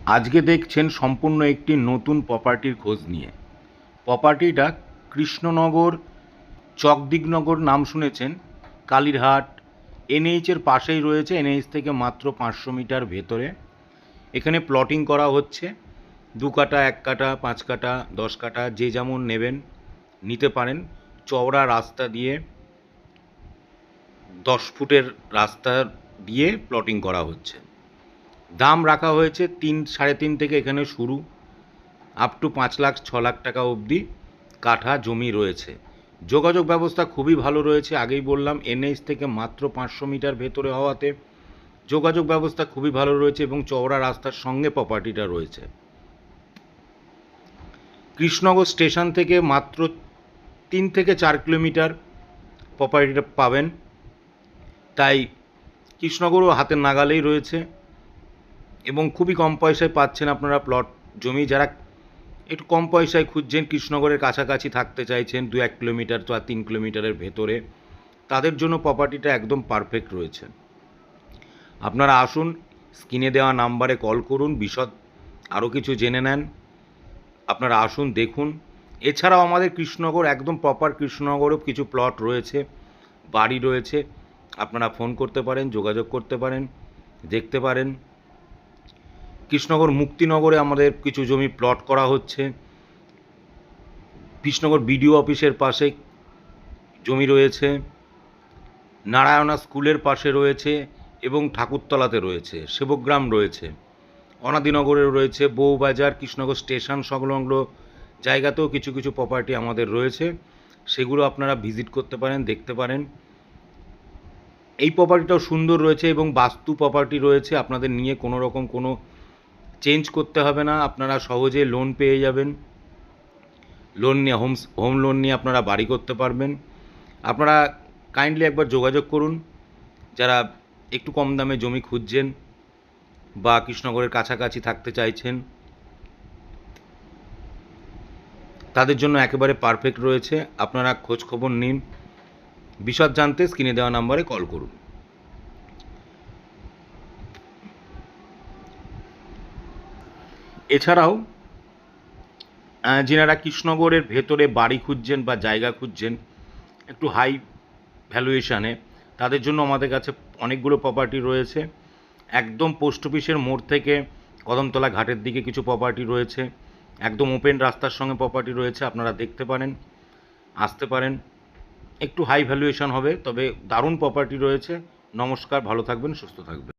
আজকে দেখছেন সম্পূর্ণ একটি নতুন প্রপার্টির খোঁজ নিয়ে। প্রপার্টিটা কৃষ্ণনগর চকদিগনগর নাম শুনেছেন, কালীরহাট এনএইচের পাশেই রয়েছে। এনএইচ থেকে মাত্র 500 মিটার ভেতরে এখানে প্লটিং করা হচ্ছে। 2 কাঠা, 1 কাঠা, 5 কাঠা, 10 কাঠা, যে যেমন নেবেন নিতে পারেন। চওড়া রাস্তা দিয়ে 10 ফুটের রাস্তা দিয়ে প্লটিং করা হচ্ছে। দাম রাখা হয়েছে 3-3.5 থেকে এখানে শুরু, আপ টু 5 লাখ 6 লাখ টাকা অবধি কাঠা জমি রয়েছে। যোগাযোগ ব্যবস্থা খুবই ভালো রয়েছে। আগেই বললাম এনএইচ থেকে মাত্র 500 মিটার ভেতরে হওয়াতে যোগাযোগ ব্যবস্থা খুবই ভালো রয়েছে এবং চওড়া রাস্তার সঙ্গে প্রপার্টিটা রয়েছে। কৃষ্ণনগর স্টেশন থেকে মাত্র 3 থেকে 4 কিলোমিটার প্রপার্টিটা পাবেন, তাই কৃষ্ণনগরও হাতের নাগালেই রয়েছে এবং খুবই কম পয়সায় পাচ্ছেন আপনারা প্লট জমি। যারা একটু কম পয়সায় খুঁজছেন, কৃষ্ণনগরের কাছাকাছি থাকতে চাইছেন, 2-1 কিলোমিটার বা 3 কিলোমিটারের ভেতরে, তাদের জন্য প্রপার্টিটা একদম পারফেক্ট রয়েছে। আপনারা আসুন, স্ক্রিনে দেওয়া নাম্বারে কল করুন, বিশদ আরও কিছু জেনে নেন। আপনারা আসুন, দেখুন। এছাড়াও আমাদের কৃষ্ণনগর একদম প্রপার কৃষ্ণনগরেও কিছু প্লট রয়েছে, বাড়ি রয়েছে। আপনারা ফোন করতে পারেন, যোগাযোগ করতে পারেন, দেখতে পারেন। কৃষ্ণনগর মুক্তিনগরে আমাদের কিছু জমি প্লট করা হচ্ছে। কৃষ্ণনগর বিডিও অফিসের পাশে জমি রয়েছে, নারায়ণা স্কুলের পাশে রয়েছে এবং ঠাকুরতলাতে রয়েছে, সেবকগ্রাম রয়েছে, অনাদিনগরেও রয়েছে, বউবাজার, কৃষ্ণনগর স্টেশন সংলগ্ন জায়গাতেও কিছু কিছু প্রপার্টি আমাদের রয়েছে। সেগুলো আপনারা ভিজিট করতে পারেন, দেখতে পারেন। এই প্রপার্টিটাও সুন্দর রয়েছে এবং বাস্তু প্রপার্টি রয়েছে। আপনাদের নিয়ে কোনো রকম কোনো চেঞ্জ করতে হবে না, আপনারা সহজে লোন পেয়ে যাবেন। লোন নিয়ে হোম লোন নিয়ে আপনারা বাড়ি করতে পারবেন। আপনারা কাইন্ডলি একবার যোগাযোগ করুন, যারা একটু কম দামে জমি খুঁজছেন বা কৃষ্ণনগরের কাছাকাছি থাকতে চাইছেন, তাদের জন্য একেবারে পারফেক্ট রয়েছে। আপনারা খোঁজ খবর নিন, বিশদ জানতে স্ক্রিনে দেওয়া নাম্বারে কল করুন। এছাড়াও যেনারা কৃষ্ণনগরের ভেতরে বাড়ি খুঁজছেন বা জায়গা খুঁজছেন একটু হাই ভ্যালুয়েশানে, তাদের জন্য আমাদের কাছে অনেকগুলো প্রপার্টি রয়েছে। একদম পোস্ট অফিসের মোড় থেকে কদমতলা ঘাটের দিকে কিছু প্রপার্টি রয়েছে, একদম ওপেন রাস্তার সঙ্গে প্রপার্টি রয়েছে। আপনারা দেখতে পারেন, আসতে পারেন। একটু হাই ভ্যালুয়েশন হবে, তবে দারুণ প্রপার্টি রয়েছে। নমস্কার, ভালো থাকবেন, সুস্থ থাকবেন।